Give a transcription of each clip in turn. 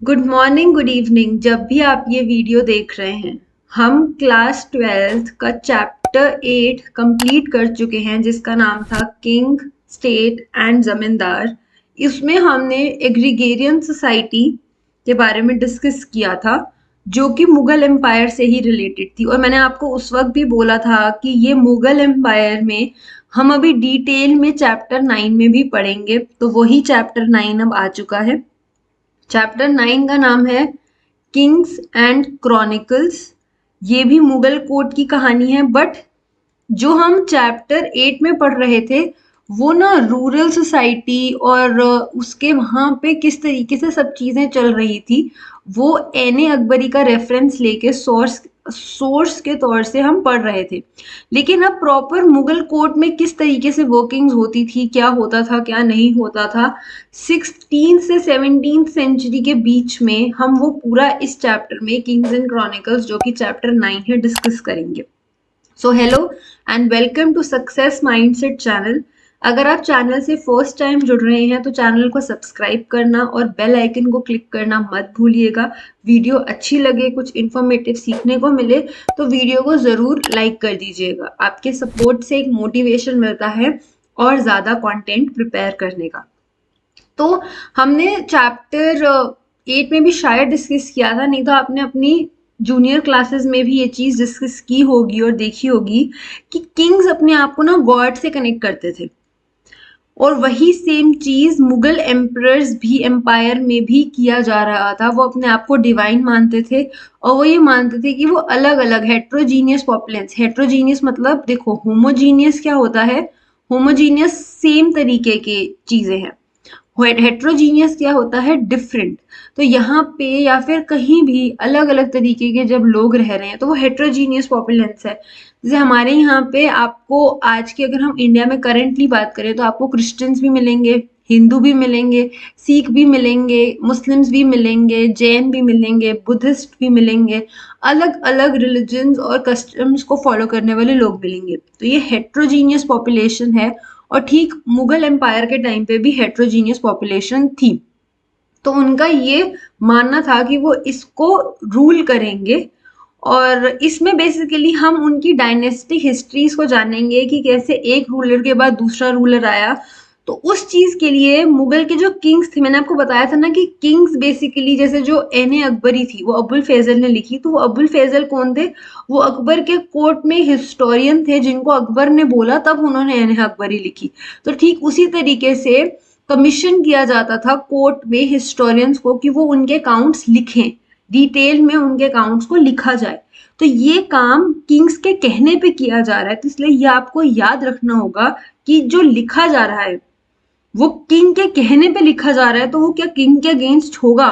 Good morning, good evening. जब भी आप ये वीडियो देख रहे हैं, हम क्लास 12th का चैप्टर 8 कंप्लीट कर चुके हैं, जिसका नाम था किंग, स्टेट एंड जमींदार। इसमें हमने एग्रीगेरियन सोसाइटी के बारे में डिस्कस किया था, जो कि मुगल एम्पायर से ही रिलेटेड थी। और मैंने आपको उस वक्त भी बोला था कि ये मुगल एम्पायर में हम अभी डिटेल में चैप्टर 9 में भी पढ़ेंगे। तो वही चैप्टर 9 अब आ चुका है। चैप्टर 9 का नाम है किंग्स एंड क्रॉनिकल्स। ये भी मुगल कोर्ट की कहानी है, बट जो हम चैप्टर 8 में पढ़ रहे थे वो ना रूरल सोसाइटी और उसके वहां पे किस तरीके से सब चीजें चल रही थी, वो एने अकबरी का रेफरेंस लेके सोर्स सोर्स के तौर से हम पढ़ रहे थे। लेकिन अब प्रॉपर मुगल कोर्ट में किस तरीके से वर्किंग्स होती थी, क्या होता था क्या नहीं होता था, 16 से 17 सेंचुरी के बीच में, हम वो पूरा इस चैप्टर में किंग्स एंड क्रॉनिकल्स, जो कि चैप्टर 9 है, डिस्कस करेंगे। So hello and welcome to success mindset channel. अगर आप चैनल से फर्स्ट टाइम जुड़ रहे हैं तो चैनल को सब्सक्राइब करना और बेल आइकन को क्लिक करना मत भूलिएगा। वीडियो अच्छी लगे, कुछ इन्फॉर्मेटिव सीखने को मिले तो वीडियो को ज़रूर लाइक कर दीजिएगा। आपके सपोर्ट से एक मोटिवेशन मिलता है और ज़्यादा कंटेंट प्रिपेयर करने का। तो हमने चैप्टर 8 में भी शायद डिस्कस किया था, नहीं तो आपने अपनी जूनियर क्लासेस में भी ये चीज डिस्कस की होगी और देखी होगी कि किंग्स अपने आप को ना गॉड से कनेक्ट करते थे। और वही सेम चीज मुगल एम्परर्स भी एम्पायर में भी किया जा रहा था। वो अपने आप को डिवाइन मानते थे और वो ये मानते थे कि वो अलग अलग हेट्रोजीनियस पॉपुलेंस, हेट्रोजीनियस मतलब देखो, होमोजीनियस क्या होता है, होमोजीनियस सेम तरीके के चीजें हैं, हेट्रोजीनियस क्या होता है, डिफरेंट। तो यहाँ पे या फिर कहीं भी अलग अलग तरीके के जब लोग रह रहे हैं तो वो हेट्रोजीनियस पॉपुलेंस है। जैसे हमारे यहाँ पे आपको आज की, अगर हम इंडिया में करेंटली बात करें, तो आपको क्रिश्चियंस भी मिलेंगे, हिंदू भी मिलेंगे, सिख भी मिलेंगे, मुस्लिम्स भी मिलेंगे, जैन भी मिलेंगे, बुद्धिस्ट भी मिलेंगे, अलग अलग रिलीजन्स और कस्टम्स को फॉलो करने वाले लोग मिलेंगे। तो ये हेट्रोजीनियस पॉपुलेशन है। और ठीक मुगल एम्पायर के टाइम पे भी हेट्रोजीनियस पॉपुलेशन थी। तो उनका ये मानना था कि वो इसको रूल करेंगे। और इसमें बेसिकली हम उनकी डायनेस्टिक हिस्ट्रीज को जानेंगे कि कैसे एक रूलर के बाद दूसरा रूलर आया। तो उस चीज के लिए मुगल के जो किंग्स थे, मैंने आपको बताया था ना कि किंग्स बेसिकली, जैसे जो एने अकबरी थी वो अबुल फैजल ने लिखी, तो वो अबुल फैजल कौन थे, वो अकबर के कोर्ट में हिस्टोरियन थे, जिनको अकबर ने बोला तब उन्होंने एने अकबरी लिखी। तो ठीक उसी तरीके से कमीशन किया जाता था कोर्ट में हिस्टोरियंस को कि वो उनके अकाउंट्स लिखें, डिटेल में उनके अकाउंट्स को लिखा जाए। तो ये काम किंग्स के कहने पे किया जा रहा है। तो इसलिए ये आपको याद रखना होगा कि जो लिखा जा रहा है वो किंग के कहने पे लिखा जा रहा है, तो वो क्या किंग के अगेंस्ट होगा?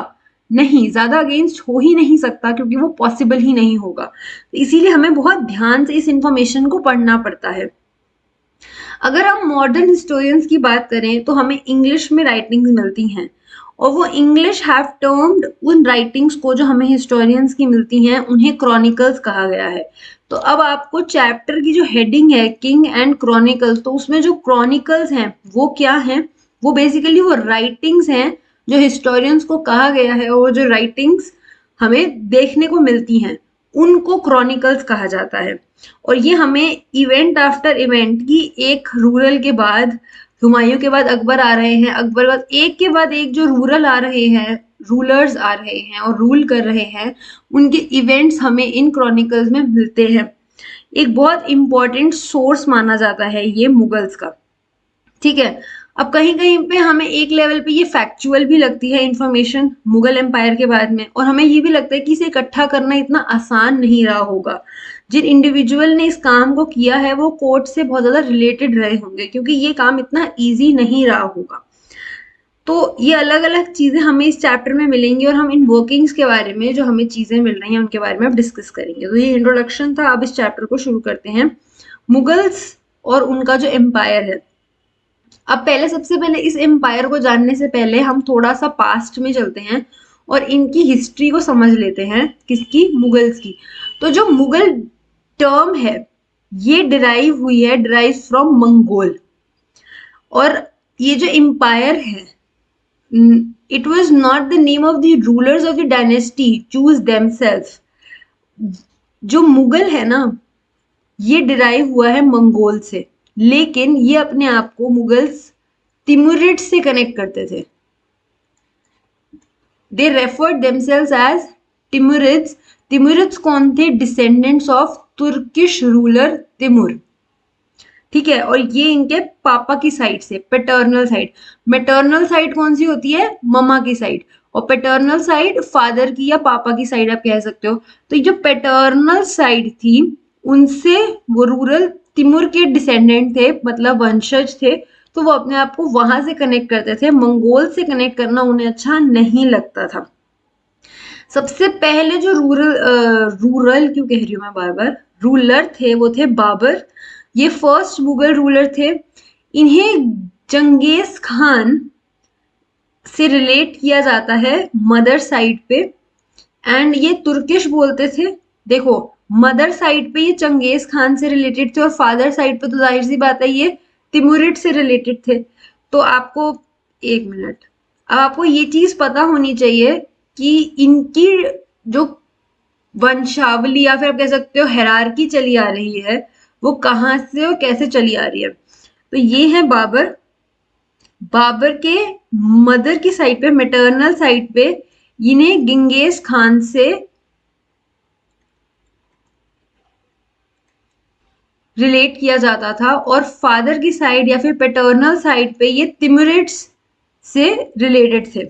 नहीं, ज्यादा अगेंस्ट हो ही नहीं सकता, क्योंकि वो पॉसिबल ही नहीं होगा। तो इसीलिए हमें बहुत ध्यान से इस इंफॉर्मेशन को पढ़ना पड़ता है। अगर हम मॉडर्न हिस्टोरियंस की बात करें तो हमें इंग्लिश में राइटिंग्स मिलती हैं, और वो इंग्लिश हैव टर्म्ड उन राइटिंग्स को जो हमें हिस्टोरियंस की मिलती हैं, उन्हें क्रॉनिकल्स कहा गया है। तो अब आपको चैप्टर की जो हेडिंग है किंग एंड क्रॉनिकल्स, तो उसमें जो क्रॉनिकल्स हैं वो क्या हैं, वो बेसिकली वो राइटिंग्स हैं जो हिस्टोरियंस को कहा गया है, और जो राइटिंग्स हमें देखने को मिलती हैं उनको क्रॉनिकल्स कहा जाता है। और ये हमें इवेंट आफ्टर इवेंट की, एक रूरल के बाद हुमायूं के बाद अकबर आ रहे हैं, अकबर बाद एक के बाद एक जो रूरल आ रहे हैं, रूलर्स आ रहे हैं और रूल कर रहे हैं, उनके इवेंट्स हमें इन क्रॉनिकल्स में मिलते हैं। एक बहुत इंपॉर्टेंट सोर्स माना जाता है ये मुगल्स का। ठीक है। अब कहीं कहीं पे हमें एक लेवल पे ये फैक्चुअल भी लगती है इंफॉर्मेशन मुगल एम्पायर के बाद में, और हमें ये भी लगता है कि इसे इकट्ठा करना इतना आसान नहीं रहा होगा। जिन इंडिविजुअल ने इस काम को किया है वो कोर्ट से बहुत ज्यादा रिलेटेड रहे होंगे, क्योंकि ये काम इतना ईजी नहीं रहा होगा। तो ये अलग अलग चीजें हमें इस चैप्टर में मिलेंगी, और हम इन वर्किंग्स के बारे में, जो हमें चीजें मिल रही हैं उनके बारे में अब डिस्कस करेंगे। तो ये इंट्रोडक्शन था। अब इस चैप्टर को शुरू करते हैं। मुगल्स और उनका जो एम्पायर है। अब पहले, सबसे पहले इस एम्पायर को जानने से पहले हम थोड़ा सा पास्ट में चलते हैं और इनकी हिस्ट्री को समझ लेते हैं। किसकी? मुगल्स की। तो जो मुगल टर्म है ये डिराइव फ्रॉम मंगोल। और ये जो एम्पायर है it was not the name of the rulers of the dynasty choose themselves. जो मुगल है ना, ये डिराइव हुआ है मंगोल से, लेकिन ये अपने आप को मुगल्स तिमुरिड से कनेक्ट करते थे. दे रेफर्ड देमसेल्व्स एज तिमुरिड्स. तिमुरिड्स कौन थे? Descendants of Turkish ruler तिमुर. ठीक है, और ये इनके पापा की साइड से, पेटर्नल साइड. मैटर्नल साइड कौन सी होती है? ममा की साइड. और पेटर्नल साइड फादर की या पापा की साइड आप कह सकते हो. तो ये जो पेटर्नल साइड थी, उनसे वो रूरल तिमुर के डिसेंडेंट थे, मतलब वंशज थे. तो वो अपने आप को वहां से कनेक्ट करते थे. मंगोल से कनेक्ट करना उन्हें अच्छा नहीं लगता था. सबसे पहले जो रूरल क्यों कह रही हूँ मैं बार बार, रूलर थे, वो थे बाबर. ये फर्स्ट मुगल रूलर थे. इन्हें जंगेज खान से रिलेट किया जाता है मदर साइड पे, एंड ये तुर्किश बोलते थे. देखो, मदर साइड पे ये चंगेज खान से रिलेटेड थे, और फादर साइड पे तो जाहिर सी बात है ये तिमुरिड से रिलेटेड थे. तो आपको, एक मिनट, अब आपको ये चीज पता होनी चाहिए कि इनकी जो वंशावली या फिर आप कह सकते हो हेरारकी चली आ रही है, वो कहाँ से और कैसे चली आ रही है. तो ये है बाबर. बाबर के मदर की साइड पे, मैटरनल साइड पे, इन्हें गिंगेस खान से रिलेट किया जाता था, और फादर की साइड या फिर पैटर्नल साइड पे ये तिमुरिड्स से रिलेटेड थे.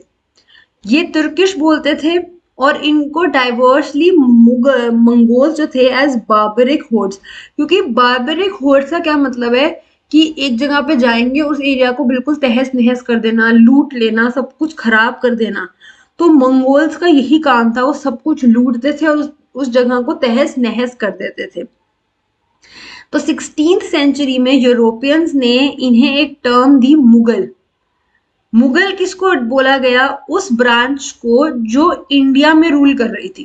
ये तुर्किश बोलते थे, और इनको डाइवर्सली मंगोल जो थे एज बाबरिक होर्ड्स. क्योंकि बाबरिक होर्ड्स का क्या मतलब है कि एक जगह पे जाएंगे, उस एरिया को बिल्कुल तहस नहस कर देना, लूट लेना, सब कुछ खराब कर देना. तो मंगोल्स का यही काम था, वो सब कुछ लूटते थे और उस जगह को तहस नहस कर देते थे. तो 16th सेंचुरी में यूरोपियंस ने इन्हें एक टर्म दी, मुगल. मुगल किसको बोला गया? उस ब्रांच को जो इंडिया में रूल कर रही थी.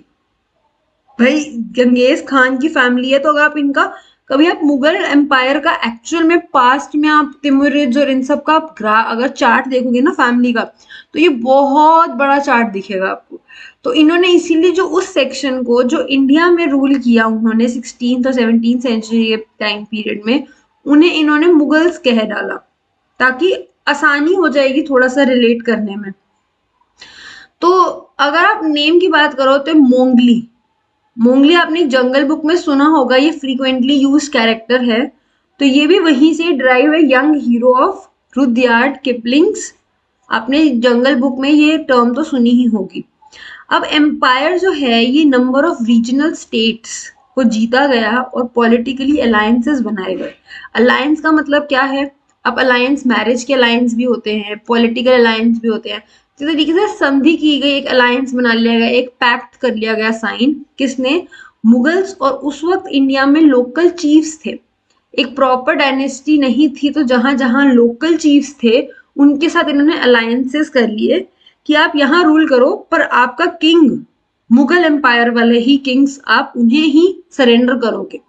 भाई गंगेज खान की फैमिली है, तो अगर आप इनका कभी आप मुगल एम्पायर का एक्चुअल में पास्ट में आप तिमुरिड्स और इन सब का अगर चार्ट देखोगे ना फैमिली का, तो ये बहुत बड़ा चार्ट दिखेगा आपको. तो इन्होंने इसीलिए जो उस सेक्शन को जो इंडिया में रूल किया उन्होंने 16th और 17th सेंचुरी के टाइम पीरियड में, उन्हें इन्होंने मुगल्स कह डाला, ताकि आसानी हो जाएगी थोड़ा सा रिलेट करने में. तो अगर आप नेम की बात करो तो मोंगली. मोंगली आपने जंगल बुक में सुना होगा, ये फ्रीक्वेंटली यूज कैरेक्टर है. तो ये भी वहीं से ड्राइव है, यंग हीरो ऑफ रुडयार्ड किपलिंग्स. आपने जंगल बुक में ये टर्म तो सुनी ही होगी. अब एम्पायर जो है, ये नंबर ऑफ रीजनल स्टेट्स को जीता गया और पॉलिटिकली अलायंसेस बनाए गए. अलायंस का मतलब क्या है? अब अलायंस मैरिज के अलायंस भी होते हैं, पॉलिटिकल अलायंस भी होते हैं. तो तरीके से संधि की गई, एक अलायंस बना लिया गया, एक पैक्ट कर लिया गया साइन. किसने? मुगल्स. और उस वक्त इंडिया में लोकल चीफ्स थे, एक प्रॉपर डायनेस्टी नहीं थी. तो जहां जहां लोकल चीफ्स थे, उनके साथ इन्होंने अलायंसेस कर लिए कि आप यहाँ रूल करो, पर आपका किंग, मुगल एम्पायर वाले ही किंग्स, आप उन्हें ही सरेंडर करोगे.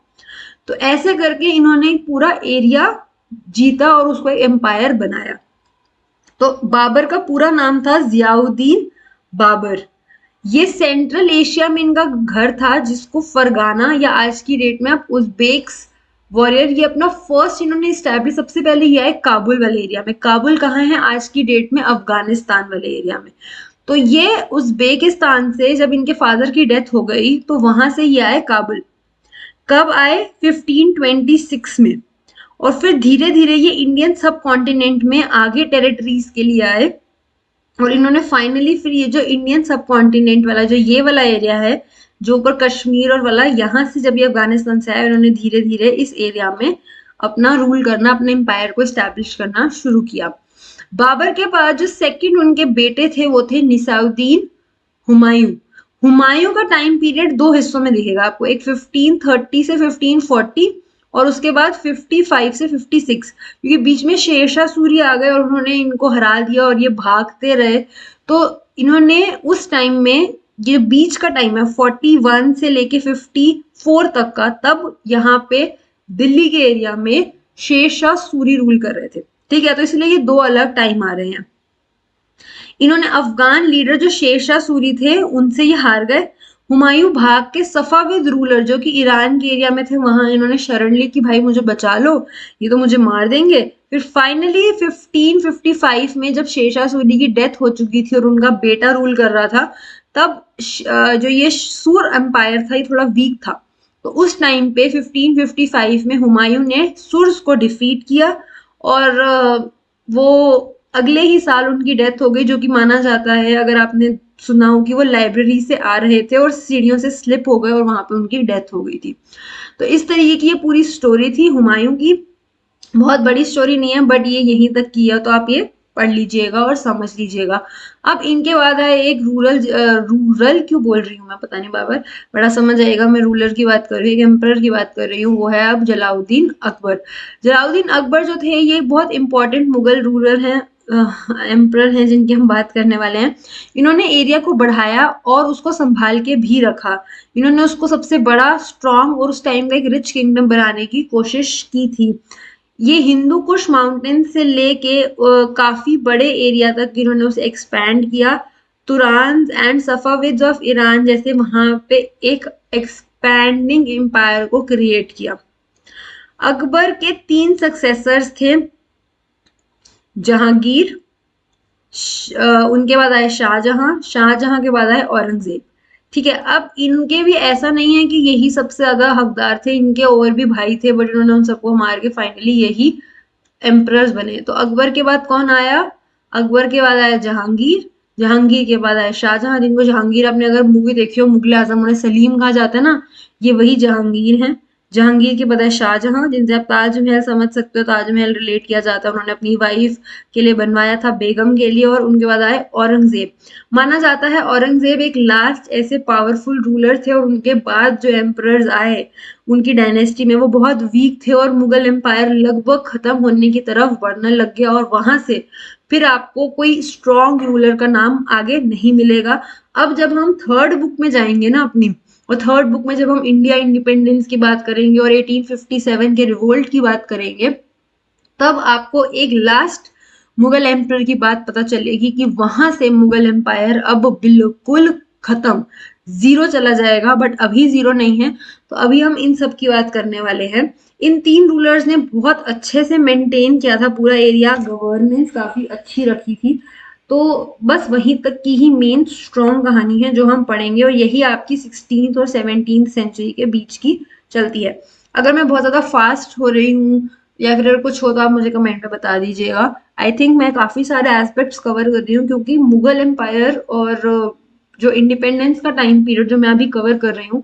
तो ऐसे करके इन्होंने पूरा एरिया जीता और उसको एम्पायर बनाया. तो बाबर का पूरा नाम था जियाउद्दीन बाबर. ये सेंट्रल एशिया में इनका घर था, जिसको फरगाना या आज की डेट में आप उज़्बेक्स वॉरियर, ये अपना फर्स्ट इन्होंने स्टैब्लिश सबसे पहले किया है काबुल वाले एरिया में. काबुल कहाँ है आज की डेट में? अफगानिस्तान वाले एरिया में. तो ये उज़्बेकिस्तान से जब इनके फादर की डेथ हो गई, तो वहां से ये आए काबुल. कब आए? 1526 में. और फिर धीरे धीरे ये इंडियन सब कॉन्टिनेंट में आगे टेरिटरीज के लिए आए, और इन्होंने फाइनली फिर ये जो इंडियन सब कॉन्टिनेंट वाला जो ये वाला एरिया है, जो ऊपर कश्मीर और वाला, यहाँ से जब ये अफगानिस्तान से आए, उन्होंने धीरे धीरे इस एरिया में अपना रूल करना, अपने एम्पायर को स्टैब्लिश करना शुरू किया. बाबर के बाद जो सेकंड उनके बेटे थे, वो थे निसाउद्दीन हुमायूं. हुमायूं का टाइम पीरियड दो हिस्सों में दिखेगा आपको, एक 1530 से 1540 और उसके बाद 55 से 56, क्योंकि बीच में शेरशाह सूरी आ गए और उन्होंने इनको हरा दिया और ये भागते रहे. तो इन्होंने उस टाइम में, ये बीच का टाइम है 41 से लेके 54 तक का, तब यहाँ पे दिल्ली के एरिया में शेरशाह सूरी रूल कर रहे थे. ठीक है, तो इसलिए ये दो अलग टाइम आ रहे हैं. इन्होंने अफगान लीडर जो शेरशाह सूरी थे उनसे ये हार गए। हुमायूं भाग के सफाविद रूलर जो कि ईरान के एरिया में थे वहां इन्होंने शरण ली कि भाई मुझे बचा लो, ये तो मुझे मार देंगे। फिर फाइनली 1555 में जब शेरशाह सूरी की डेथ हो चुकी थी और उनका बेटा रूल कर रहा था, तब जो ये सूर एम्पायर था ये थोड़ा वीक था। तो उस टाइम पे 1555 में हुमायूं ने सुर्स को डिफीट किया और वो अगले ही साल उनकी डेथ हो गई, जो कि माना जाता है, अगर आपने सुना हो, कि वो लाइब्रेरी से आ रहे थे और सीढ़ियों से स्लिप हो गए और वहां पे उनकी डेथ हो गई थी। तो इस तरीके की ये पूरी स्टोरी थी हुमायूं की। बहुत बड़ी स्टोरी नहीं है बट ये यहीं तक की है, तो आप ये पढ़ लीजिएगा और समझ लीजिएगा। अब इनके बाद आए एक रूरल क्यों बोल रही हूँ मैं पता नहीं बाबर, बड़ा समझ आएगा। मैं रूलर की बात कर रही हूँ, एक एम्परर की बात कर रही हूँ, वो है अब जलाउद्दीन अकबर। जलाउद्दीन अकबर जो थे ये बहुत इंपॉर्टेंट मुगल रूलर हैं, एम्परर हैं जिनकी हम बात करने वाले हैं। इन्होंने एरिया को बढ़ाया और उसको संभाल के भी रखा। इन्होंने उसको सबसे बड़ा, स्ट्रांग और उस टाइम का एक रिच किंगडम बनाने की कोशिश की थी। ये हिंदू कुश माउंटेन से लेके काफी बड़े एरिया तक इन्होंने उसे एक्सपैंड किया। तुरान एंड सफाविद्स ऑफ ईरान जैसे वहां पे एक एक्सपैंडिंग एम्पायर को क्रिएट किया। अकबर के 3 सक्सेसर्स थे, जहांगीर, उनके बाद आए शाहजहां, शाहजहां के बाद आए औरंगजेब। ठीक है, अब इनके भी ऐसा नहीं है कि यही सबसे ज्यादा हकदार थे, इनके और भी भाई थे बट इन्होंने उन सबको मार के फाइनली यही एम्परर्स बने। तो अकबर के बाद कौन आया? अकबर के बाद आया जहांगीर, जहांगीर के बाद आया शाहजहां, जिनको जहांगीर आपने अगर मूवी देखी हो, मुगल आजम उन्हें सलीम कहा जाता है ना, ये वही जहांगीर हैं। जहांगीर के बाद आया शाहजहां, जिनसे आप ताजमहल समझ सकते हो, ताजमहल रिलेट किया जाता है, उन्होंने अपनी वाइफ के लिए बनवाया था, बेगम के लिए। और उनके बाद आए औरंगजेब। माना जाता है औरंगजेब एक लास्ट ऐसे पावरफुल रूलर थे और उनके बाद जो एम्परर्स आए उनकी डायनेस्टी में वो बहुत वीक थे और मुगल एम्पायर लगभग खत्म होने की तरफ बढ़ने लग गया और वहां से फिर आपको कोई स्ट्रॉन्ग रूलर का नाम आगे नहीं मिलेगा। अब जब हम थर्ड बुक में जाएंगे ना अपनी, और थर्ड बुक में जब हम इंडिया इंडिपेंडेंस की बात करेंगे और 1857 के रिवोल्ट की बात करेंगे, तब आपको एक लास्ट मुगल एम्पायर की बात पता चलेगी कि वहां से मुगल एम्पायर अब बिल्कुल खत्म, जीरो चला जाएगा। बट अभी जीरो नहीं है, तो अभी हम इन सब की बात करने वाले हैं। इन 3 रूलर्स ने बहुत अच्छे से मेंटेन किया था पूरा एरिया, गवर्नेंस काफी अच्छी रखी थी। तो बस वहीं तक की ही मेन स्ट्रॉन्ग कहानी है जो हम पढ़ेंगे, और यही आपकी 16th और 17th सेंचुरी के बीच की चलती है। अगर मैं बहुत ज्यादा फास्ट हो रही हूँ या फिर अगर कुछ हो तो आप मुझे कमेंट में बता दीजिएगा। आई थिंक मैं काफी सारे एस्पेक्ट्स कवर कर रही हूँ, क्योंकि मुगल एम्पायर और जो इंडिपेंडेंस का टाइम पीरियड जो मैं अभी कवर कर रही हूँ,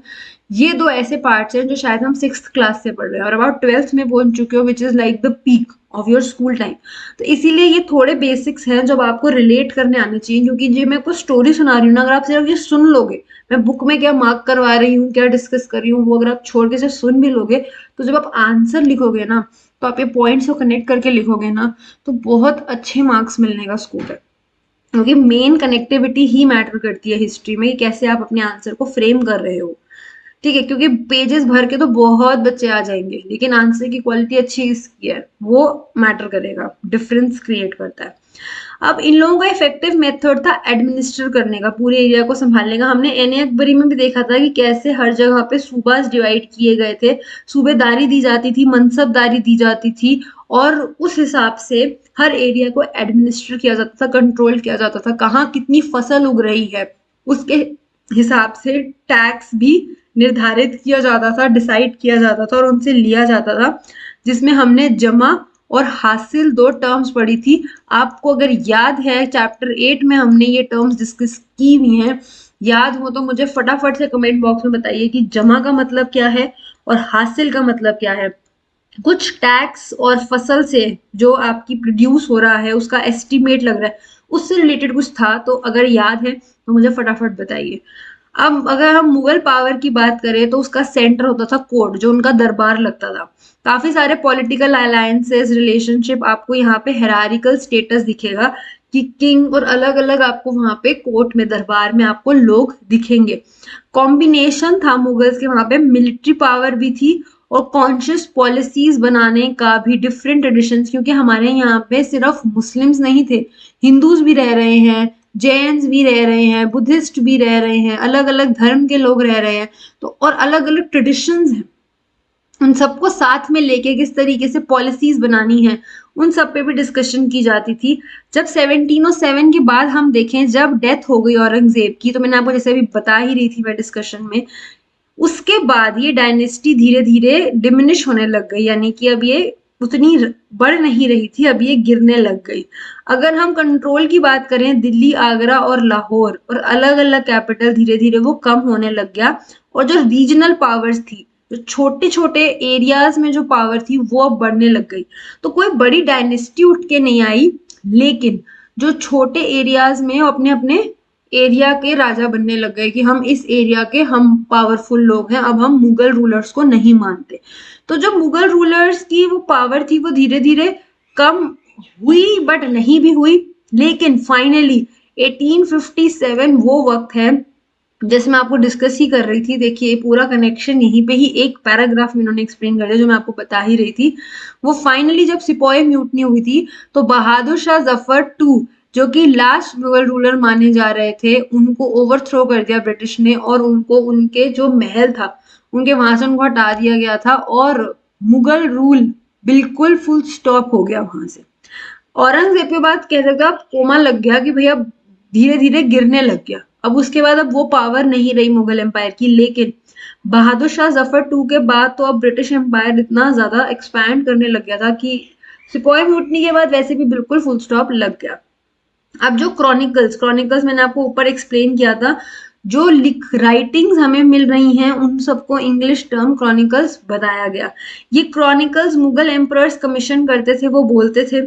ये 2 ऐसे पार्ट्स हैं जो शायद हम 6th क्लास से पढ़ रहे हैं और अबाउट 12th में पहुंच चुके हो, which is like the peak of your school time. तो इसीलिए ये थोड़े बेसिक्स हैं जो आपको रिलेट करने आने चाहिए, क्योंकि जो मैं कुछ स्टोरी सुना रही हूँ ना, अगर आप सिर्फ ये सुन लोगे, मैं बुक में क्या मार्क करवा रही हूँ, क्या डिस्कस कर रही हूँ, वो अगर आप छोड़ के सिर्फ सुन भी लोगे, तो जब आप आंसर लिखोगे ना, तो आप ये पॉइंट्स को कनेक्ट करके लिखोगे ना, तो बहुत अच्छे मार्क्स मिलने का स्कोप है। क्योंकि मेन कनेक्टिविटी ही मैटर करती है हिस्ट्री में, कि कैसे आप अपने आंसर को फ्रेम कर रहे हो। ठीक है, क्योंकि पेजेस भर के तो बहुत बच्चे आ जाएंगे, लेकिन आंसर की क्वालिटी अच्छी किसकी है वो मैटर करेगा, डिफरेंस क्रिएट करता है। अब इन लोगों का इफेक्टिव मेथड था एडमिनिस्टर करने का, पूरे एरिया को संभालने का। हमने एन अकबरी में भी देखा था कि कैसे हर जगह पे सूबास डिवाइड किए गए थे, सूबेदारी दी जाती थी, मनसबदारी दी जाती थी, और उस हिसाब से हर एरिया को एडमिनिस्टर किया जाता था, कंट्रोल किया जाता था। कहाँ कितनी फसल उग रही है उसके हिसाब से टैक्स भी निर्धारित किया जाता था, डिसाइड किया जाता था और उनसे लिया जाता था, जिसमें हमने जमा और हासिल 2 टर्म्स पढ़ी थी। आपको अगर याद है चैप्टर 8 में हमने ये टर्म्स डिस्कस की हुई हैं, याद हो तो मुझे फटाफट से कमेंट बॉक्स में बताइए कि जमा का मतलब क्या है और हासिल का मतलब क्या है। कुछ टैक्स और फसल से जो आपकी प्रोड्यूस हो रहा है उसका एस्टिमेट लग रहा है, उससे रिलेटेड कुछ था, तो अगर याद है तो मुझे फटाफट बताइए। अब अगर हम मुगल पावर की बात करें तो उसका सेंटर होता था कोर्ट, जो उनका दरबार लगता था। काफी सारे पॉलिटिकल अलायंसेस, रिलेशनशिप, आपको यहाँ पे हेरारिकल स्टेटस दिखेगा कि किंग और अलग अलग आपको वहां पे कोर्ट में, दरबार में आपको लोग दिखेंगे। कॉम्बिनेशन था मुगल्स के वहां पे, मिलिट्री पावर भी थी और कॉन्शियस पॉलिसीज बनाने का भी, डिफरेंट ट्रेडिशंस, क्योंकि हमारे यहाँ पे सिर्फ मुस्लिम्स नहीं थे, हिंदूज भी रह रहे हैं, जैन्स भी रह रहे हैं, बुद्धिस्ट भी रह रहे हैं, अलग अलग धर्म के लोग रह रहे हैं, तो और अलग अलग ट्रेडिशंस हैं, उन सबको साथ में लेके किस तरीके से पॉलिसीज बनानी है, उन सब पे भी डिस्कशन की जाती थी। जब 1707 के बाद हम देखें, जब डेथ हो गई औरंगजेब की, तो मैंने आपको जैसे अभी बता ही रही थी मैं डिस्कशन में, उसके बाद ये डायनेस्टी धीरे धीरे डिमिनिश होने लग गई, यानी कि अब ये उतनी बढ़ नहीं रही थी, अब ये गिरने लग गई। अगर हम कंट्रोल की बात करें, दिल्ली, आगरा और लाहौर और अलग अलग कैपिटल धीरे धीरे वो कम होने लग गया, और जो रीजनल पावर्स थी, जो छोटे छोटे एरियाज में जो पावर थी वो अब बढ़ने लग गई। तो कोई बड़ी डायनेस्टी उठ के नहीं आई, लेकिन जो छोटे एरियाज में अपने अपने एरिया के राजा बनने लग गए कि हम इस एरिया के हम पावरफुल लोग हैं, अब हम मुगल रूलर्स को नहीं मानते। तो जो मुगल रूलर्स की वो पावर थी वो धीरे धीरे कम हुई, बट नहीं भी हुई, लेकिन फाइनली 1857 वो वक्त है, जैसे मैं आपको डिस्कस ही कर रही थी, देखिए पूरा कनेक्शन यहीं पे ही एक पैराग्राफ में इन्होंने एक्सप्लेन कर दिया जो मैं आपको बता ही रही थी। वो फाइनली जब सिपाही म्यूटनी हुई थी, तो बहादुर शाह जफर टू, जो कि लास्ट मुगल रूलर माने जा रहे थे, उनको ओवरथ्रो कर दिया ब्रिटिश ने, और उनको उनके जो महल था उनके वहां से उनको हटा दिया गया था, और मुगल रूल बिल्कुल फुल स्टॉप हो गया वहां से। औरंगजेब के बाद कह सकते हो आप कोमा लग गया कि भैया धीरे धीरे गिरने लग गया, अब उसके बाद अब वो पावर नहीं रही मुगल एम्पायर की। लेकिन बहादुर शाह जफर टू के बाद तो अब ब्रिटिश एम्पायर इतना ज्यादा एक्सपैंड करने लग गया था कि सिपाही म्यूटनी के बाद वैसे भी बिल्कुल फुल स्टॉप लग गया। अब जो क्रॉनिकल्स क्रॉनिकल्स मैंने आपको ऊपर एक्सप्लेन किया था, जो लिख राइटिंग्स हमें मिल रही हैं उन सबको इंग्लिश टर्म क्रॉनिकल्स बताया गया। ये क्रॉनिकल्स मुगल एम्परर्स कमीशन करते थे, वो बोलते थे,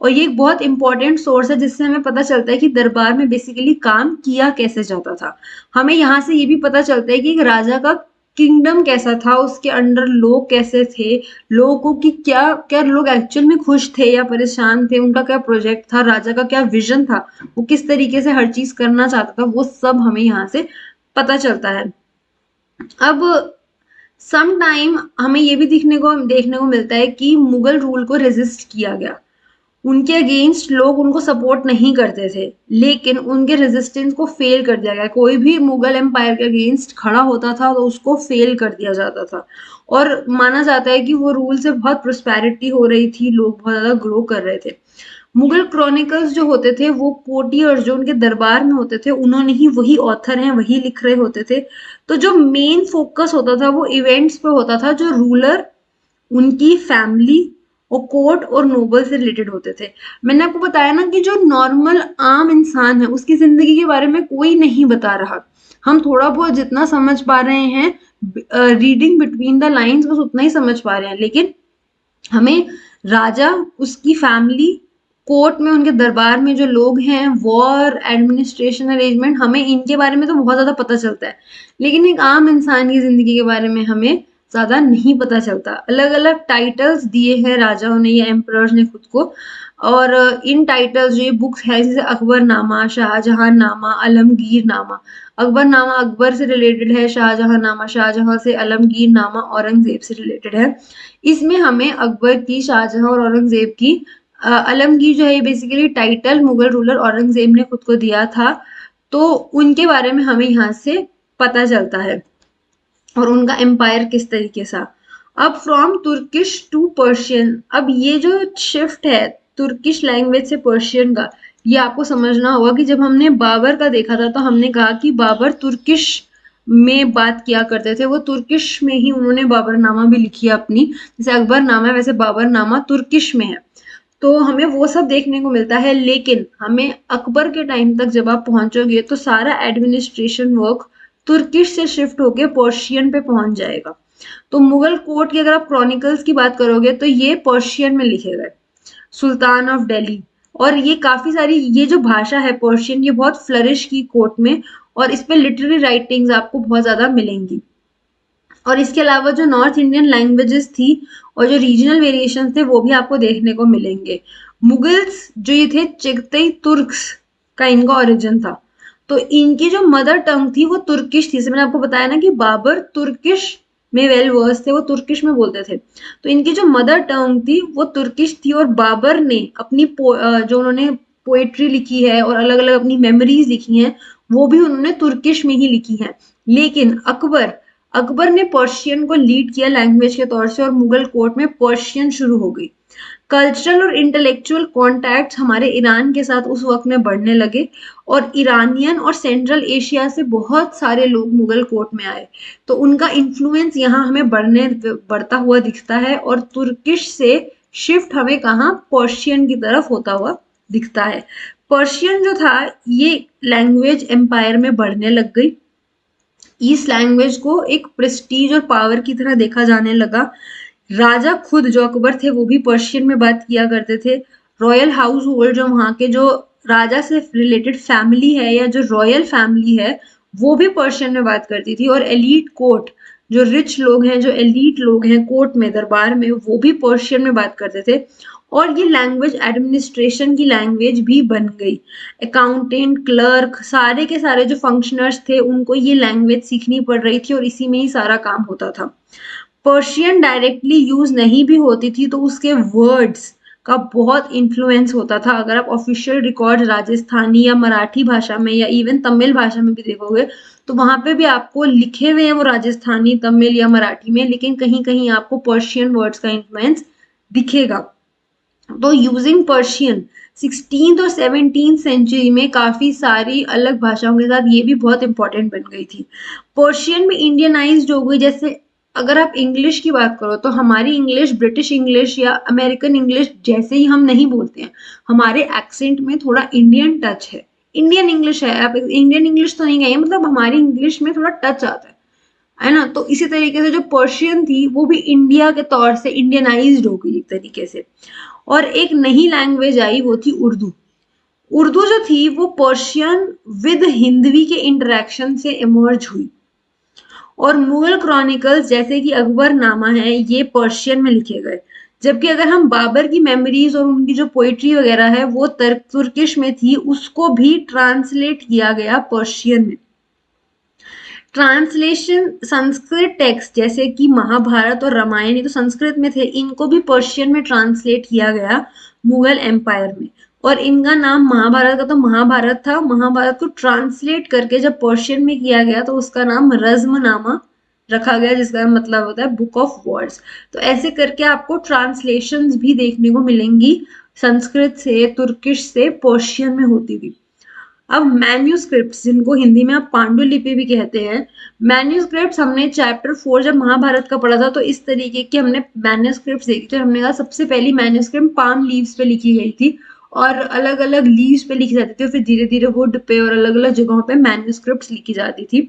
और ये एक बहुत इंपॉर्टेंट सोर्स है जिससे हमें पता चलता है कि दरबार में बेसिकली काम किया कैसे जाता था। हमें यहाँ से ये भी पता चलता है कि एक राजा का किंगडम कैसा था, उसके अंडर लोग कैसे थे, लोगों की क्या क्या, लोग एक्चुअल में खुश थे या परेशान थे, उनका क्या प्रोजेक्ट था, राजा का क्या विजन था, वो किस तरीके से हर चीज करना चाहता था, वो सब हमें यहाँ से पता चलता है। अब सम टाइम हमें ये भी देखने को मिलता है कि मुगल रूल को रेजिस्ट किया गया, उनके अगेंस्ट लोग उनको सपोर्ट नहीं करते थे, लेकिन उनके रेजिस्टेंस को फेल कर दिया गया। कोई भी मुगल एम्पायर के अगेंस्ट खड़ा होता था तो उसको फेल कर दिया जाता था, और माना जाता है कि वो रूल से बहुत प्रोस्पेरिटी हो रही थी, लोग बहुत ज्यादा ग्रो कर रहे थे। मुगल क्रॉनिकल्स जो होते थे वो कोर्टियर्स जो उनके दरबार में होते थे, उन्होंने ही, वही ऑथर हैं, वही लिख रहे होते थे। तो जो मेन फोकस होता था वो इवेंट्स पे होता था, जो रूलर, उनकी फैमिली और कोर्ट और नोबल से रिलेटेड होते थे। मैंने आपको बताया ना कि जो नॉर्मल आम इंसान है उसकी जिंदगी के बारे में कोई नहीं बता रहा, हम थोड़ा बहुत जितना समझ पा रहे हैं, रीडिंग बिटवीन द लाइंस, बस उतना ही समझ पा रहे हैं, लेकिन हमें राजा, उसकी फैमिली, कोर्ट में उनके दरबार में जो लोग हैं, वॉर, एडमिनिस्ट्रेशन अरेंजमेंट, हमें इनके बारे में तो बहुत ज्यादा पता चलता है, लेकिन एक आम इंसान की जिंदगी के बारे में हमें ज्यादा नहीं पता चलता। अलग अलग टाइटल्स दिए हैं राजाओं ने या एम्परर्स ने खुद को, और इन टाइटल्स जो ये बुक्स है, जैसे अकबरनामा, शाहजहांनामा, आलमगीरनामा। अकबरनामा अकबर से रिलेटेड है, शाहजहांनामा शाहजहां से, आलमगीरनामा औरंगजेब से रिलेटेड है। इसमें हमें अकबर की, शाहजहां और औरंगजेब की, आलमगीर जो है basically title Mughal ruler Aurangzeb ने खुद को दिया था, तो उनके बारे में हमें यहाँ से पता चलता है, और उनका एम्पायर किस तरीके से। अब फ्रॉम तुर्किश टू पर्शियन, अब ये जो शिफ्ट है तुर्किश लैंग्वेज से पर्शियन का, ये आपको समझना होगा कि जब हमने बाबर का देखा था तो हमने कहा कि बाबर तुर्किश में बात किया करते थे, वो तुर्किश में ही उन्होंने बाबरनामा भी लिखी है अपनी, जैसे अकबरनामा है वैसे बाबरनामा तुर्किश में है, तो हमें वो सब देखने को मिलता है। लेकिन हमें अकबर के टाइम तक जब आप पहुंचोगे तो सारा एडमिनिस्ट्रेशन वर्क तुर्किश से शिफ्ट होके पर्शियन पे पहुंच जाएगा। तो मुगल कोर्ट की अगर आप क्रॉनिकल्स की बात करोगे तो ये पर्शियन में लिखे गए, सुल्तान ऑफ दिल्ली, और ये काफी सारी, ये जो भाषा है पर्शियन, ये बहुत फ्लरिश की कोर्ट में, और इस पे लिटरेरी राइटिंग्स आपको बहुत ज्यादा मिलेंगी। और इसके अलावा जो नॉर्थ इंडियन लैंग्वेजेस थी और जो रीजनल वेरिएशन थे वो भी आपको देखने को मिलेंगे। मुगल्स जो ये थे चिगतई तुर्क्स का इनका ओरिजिन था, तो इनकी जो मदर टंग थी वो तुर्किश थी। मैंने आपको बताया ना कि बाबर तुर्किश में वेल वर्स थे, वो तुर्किश में बोलते थे, तो इनकी जो मदर टंग थी वो तुर्किश थी, और बाबर ने अपनी जो उन्होंने पोएट्री लिखी है और अलग अलग अपनी मेमोरीज लिखी हैं वो भी उन्होंने तुर्किश में ही लिखी हैं। लेकिन अकबर अकबर ने पर्शियन को लीड किया लैंग्वेज के तौर से और मुगल कोर्ट में पर्शियन शुरू हो गई। कल्चरल और इंटेलेक्चुअल कॉन्टैक्ट हमारे ईरान के साथ उस वक्त में बढ़ने लगे और ईरानियन और सेंट्रल एशिया से बहुत सारे लोग मुगल कोर्ट में आए। तो उनका इन्फ्लुएंस यहाँ हमें बढ़ता हुआ दिखता है और तुर्किश से शिफ्ट हमें कहाँ पर्शियन की तरफ होता हुआ दिखता है। पर्शियन जो था ये लैंग्वेज एम्पायर में बढ़ने लग गई। इस लैंग्वेज को एक प्रेस्टीज और पावर की तरह देखा जाने लगा। राजा खुद जो अकबर थे वो भी पर्शियन में बात किया करते थे। रॉयल हाउस होल्ड जो वहाँ के जो राजा से रिलेटेड फैमिली है या जो रॉयल फैमिली है वो भी पर्शियन में बात करती थी। और एलीट कोर्ट जो रिच लोग हैं जो एलीट लोग हैं कोर्ट में दरबार में वो भी पर्शियन में बात करते थे। और ये लैंग्वेज एडमिनिस्ट्रेशन की लैंग्वेज भी बन गई। अकाउंटेंट क्लर्क सारे के सारे जो फंक्शनर्स थे उनको ये लैंग्वेज सीखनी पड़ रही थी और इसी में ही सारा काम होता था। पर्शियन डायरेक्टली यूज नहीं भी होती थी तो उसके वर्ड्स का बहुत इन्फ्लुएंस होता था। अगर आप ऑफिशियल रिकॉर्ड राजस्थानी या मराठी भाषा में या इवन तमिल भाषा में भी देखोगे तो वहां पे भी आपको लिखे हुए हैं वो राजस्थानी तमिल या मराठी में, लेकिन कहीं कहीं आपको पर्शियन वर्ड्स का इन्फ्लुएंस दिखेगा। तो यूजिंग पर्शियन 16th और 17th सेंचुरी में काफी सारी अलग भाषाओं के साथ ये भी बहुत इंपॉर्टेंट बन गई थी। पर्शियन में इंडियनाइज्ड हो गई। जैसे अगर आप इंग्लिश की बात करो तो हमारी इंग्लिश ब्रिटिश इंग्लिश या अमेरिकन इंग्लिश जैसे ही हम नहीं बोलते हैं। हमारे एक्सेंट में थोड़ा इंडियन टच है, इंडियन इंग्लिश है। आप इंडियन इंग्लिश तो नहीं कहेंगे, मतलब हमारी इंग्लिश में थोड़ा टच आता है ना। तो इसी तरीके से जो पर्शियन थी वो भी इंडिया के तौर से इंडियनाइज्ड हो गई एक तरीके से। और एक नई लैंग्वेज आई वो थी उर्दू। उर्दू जो थी वो पर्शियन विद हिंदवी के इंटरेक्शन से इमर्ज हुई। और मुगल क्रॉनिकल्स जैसे कि अकबर नामा है ये पर्शियन में लिखे गए। जबकि अगर हम बाबर की मेमोरीज और उनकी जो पोइट्री वगैरह है वो तुर्किश में थी, उसको भी ट्रांसलेट किया गया पर्शियन में। ट्रांसलेशन संस्कृत टेक्स्ट जैसे कि महाभारत और रामायण, ये तो संस्कृत में थे, इनको भी पर्शियन में ट्रांसलेट किया गया मुगल एम्पायर में। और इनका नाम महाभारत का तो महाभारत था, महाभारत को ट्रांसलेट करके जब पर्शियन में किया गया तो उसका नाम रज़्मनामा रखा गया, जिसका मतलब होता है बुक ऑफ वर्ड्स। तो ऐसे करके आपको ट्रांसलेशंस भी देखने को मिलेंगी संस्कृत से तुर्किश से पर्शियन में होती हुई। अब मैन्यूस्क्रिप्ट जिनको हिंदी में आप पांडुलिपि भी कहते हैं, मैन्यूस्क्रिप्ट हमने चैप्टर 4 जब महाभारत का पढ़ा था तो इस तरीके की हमने मैन्यूस्क्रिप्ट देखी थी। हमने कहा सबसे पहली मैन्यूस्क्रिप्ट पाम लीव्स पे लिखी गई थी और अलग अलग लीव्स पे लिखी जाती थी और फिर धीरे धीरे वुड पे और अलग अलग जगहों पे मैन्यूस्क्रिप्ट लिखी जाती थी।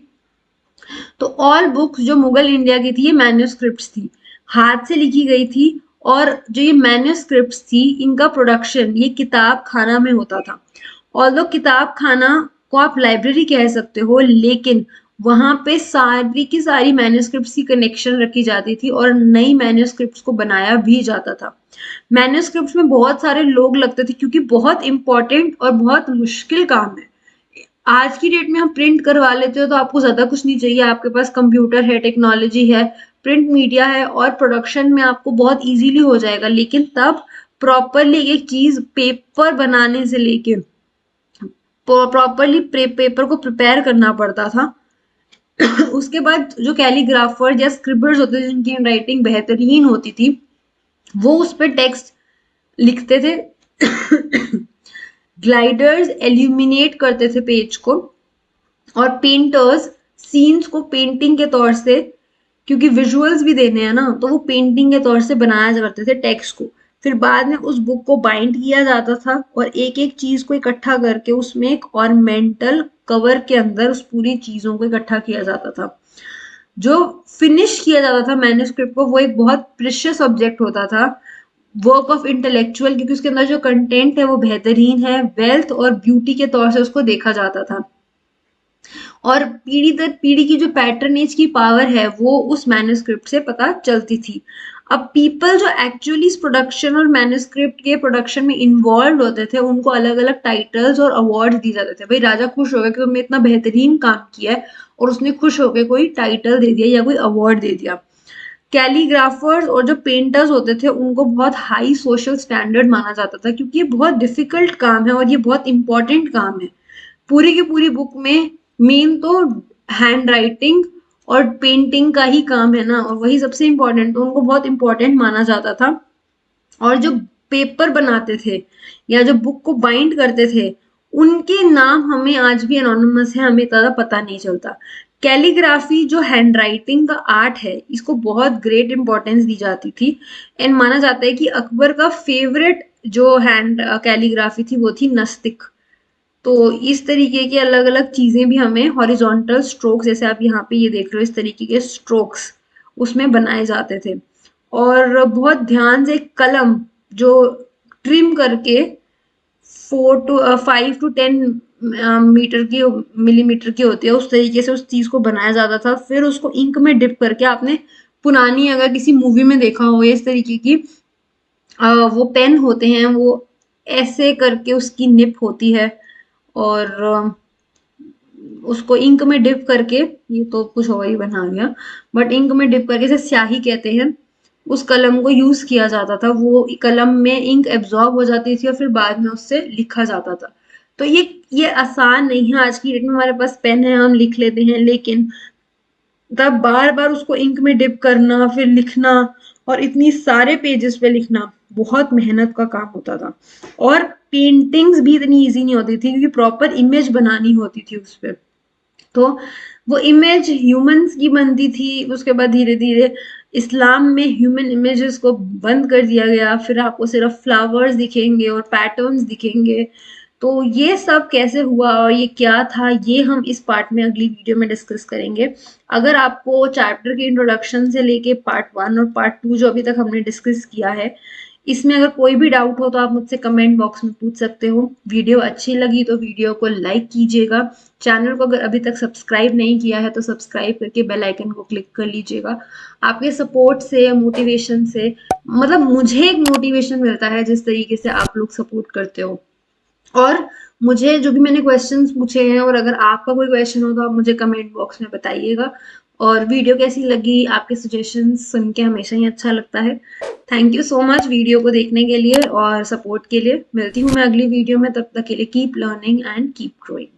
तो ऑल बुक्स जो मुगल इंडिया की थी ये मैन्यूस्क्रिप्ट थी, हाथ से लिखी गई थी। और जो ये मैन्यूस्क्रिप्ट थी इनका प्रोडक्शन ये किताब खाना में होता था। ऑल्दो किताब खाना को आप लाइब्रेरी कह सकते हो, लेकिन वहां पे सारी की सारी मैन्यूस्क्रिप्ट्स की कनेक्शन रखी जाती थी और नई मैन्यूस्क्रिप्ट्स को बनाया भी जाता था। मैन्यूस्क्रिप्ट्स में बहुत सारे लोग लगते थे क्योंकि बहुत इंपॉर्टेंट और बहुत मुश्किल काम है। आज की डेट में हम प्रिंट करवा लेते हो तो आपको ज्यादा कुछ नहीं चाहिए, आपके पास कंप्यूटर है, टेक्नोलॉजी है, प्रिंट मीडिया है और प्रोडक्शन में आपको बहुत इजीली हो जाएगा। लेकिन तब प्रॉपरली एक चीज पेपर बनाने से लेके प्रॉपरली पेपर को प्रिपेयर करना पड़ता था। उसके बाद जो कैलीग्राफर या स्क्रिबर्स होते थे जिनकी राइटिंग बेहतरीन होती थी वो उस पर टेक्स्ट लिखते थे। ग्लाइडर्स एल्यूमिनेट करते थे पेज को और पेंटर्स सीन्स को पेंटिंग के तौर से, क्योंकि विजुअल्स भी देने हैं ना, तो वो पेंटिंग के तौर से बनाया करते थे टेक्स्ट को। फिर बाद में उस बुक को बाइंड किया जाता था और एक एक चीज को इकट्ठा करके उसमें एक ऑर्नामेंटल कवर के अंदर उस पूरी चीजों को इकट्ठा किया जाता था। जो फिनिश किया जाता था मैन्यूस्क्रिप्ट को वो एक बहुत प्रेशियस ऑब्जेक्ट होता था, वर्क ऑफ इंटेलेक्चुअल, क्योंकि उसके अंदर जो कंटेंट है वो बेहतरीन है, वेल्थ और ब्यूटी के तौर से उसको देखा जाता था। और पीढ़ी दर पीढ़ी की जो पैटर्नेज की पावर है वो उस मैन्यूस्क्रिप्ट से पता चलती थी। अब पीपल जो एक्चुअली इस प्रोडक्शन और मैन्यूस्क्रिप्ट के प्रोडक्शन में इन्वॉल्व होते थे उनको अलग अलग टाइटल्स और अवार्ड दिए जाते थे। भाई राजा खुश हो गया कि तुमने इतना बेहतरीन काम किया है और उसने खुश होकर कोई टाइटल दे दिया या कोई अवार्ड दे दिया। कैलीग्राफर्स और जो पेंटर्स होते थे उनको बहुत हाई सोशल स्टैंडर्ड माना जाता था, क्योंकि ये बहुत डिफिकल्ट काम है और ये बहुत इंपॉर्टेंट काम है। पूरी की पूरी बुक में मेन तो हैंड राइटिंग और पेंटिंग का ही काम है ना, और वही सबसे इम्पोर्टेंट, तो उनको बहुत इंपॉर्टेंट माना जाता था। और जो पेपर बनाते थे या जो बुक को बाइंड करते थे, उनके नाम हमें आज भी एनोनिमस है, हमें ज़्यादा पता नहीं चलता। कैलीग्राफी जो हैंड राइटिंग का आर्ट है, इसको बहुत ग्रेट इंपॉर्टेंस दी जाती थी। एंड माना जाता है कि अकबर का फेवरेट जो हैंड कैलीग्राफी थी वो थी नस्तिक। तो इस तरीके की अलग अलग चीजें भी हमें हॉरिजॉन्टल स्ट्रोक्स, जैसे आप यहाँ पे ये देख रहे हो, इस तरीके के स्ट्रोक्स उसमें बनाए जाते थे। और बहुत ध्यान से कलम जो ट्रिम करके 5 to 10 मीटर की मिलीमीटर की होती है, उस तरीके से उस चीज को बनाया जाता था। फिर उसको इंक में डिप करके, आपने पुरानी अगर किसी मूवी में देखा हो इस तरीके की वो पेन होते हैं, वो ऐसे करके उसकी निप होती है, और उसको इंक में डिप करके, ये तो कुछ और ही बना गया, बट इंक में डिप करके, इसे स्याही कहते हैं, उस कलम को यूज किया जाता था। वो कलम में इंक एब्जॉर्ब हो जाती थी और फिर बाद में उससे लिखा जाता था। तो ये आसान नहीं है। आज की डेट में हमारे पास पेन है, हम लिख लेते हैं, लेकिन तब बार बार उसको इंक में डिप करना, फिर लिखना, और इतनी सारे पेजेस पे लिखना बहुत मेहनत का काम होता था। और पेंटिंग्स भी इतनी इजी नहीं होती थी, क्योंकि प्रॉपर इमेज बनानी होती थी उस पर। तो वो इमेज ह्यूमंस की बनती थी। उसके बाद धीरे धीरे इस्लाम में ह्यूमन इमेजेस को बंद कर दिया गया, फिर आपको सिर्फ फ्लावर्स दिखेंगे और पैटर्न्स दिखेंगे। तो ये सब कैसे हुआ और ये क्या था, ये हम इस पार्ट में अगली वीडियो में डिस्कस करेंगे। अगर आपको चैप्टर के इंट्रोडक्शन से लेके पार्ट 1 और पार्ट 2 जो अभी तक हमने डिस्कस किया है, इसमें अगर कोई भी डाउट हो तो आप मुझसे कमेंट बॉक्स में पूछ सकते हो। वीडियो अच्छी लगी तो वीडियो को लाइक कीजिएगा। चैनल को अगर अभी तक सब्सक्राइब नहीं किया है तो सब्सक्राइब करके बेल आइकन को क्लिक कर लीजिएगा। आपके सपोर्ट से, मोटिवेशन से, मतलब मुझे एक मोटिवेशन मिलता है जिस तरीके से आप लोग सपोर्ट करते हो। और मुझे जो भी मैंने क्वेश्चंस पूछे हैं, और अगर आपका कोई क्वेश्चन हो तो आप मुझे कमेंट बॉक्स में बताइएगा। और वीडियो कैसी लगी, आपके सजेशंस सुन के हमेशा ही अच्छा लगता है। Thank you so much video को देखने के लिए और सपोर्ट के लिए। मिलती हूँ मैं अगली वीडियो में, तब तक के लिए keep learning and keep growing.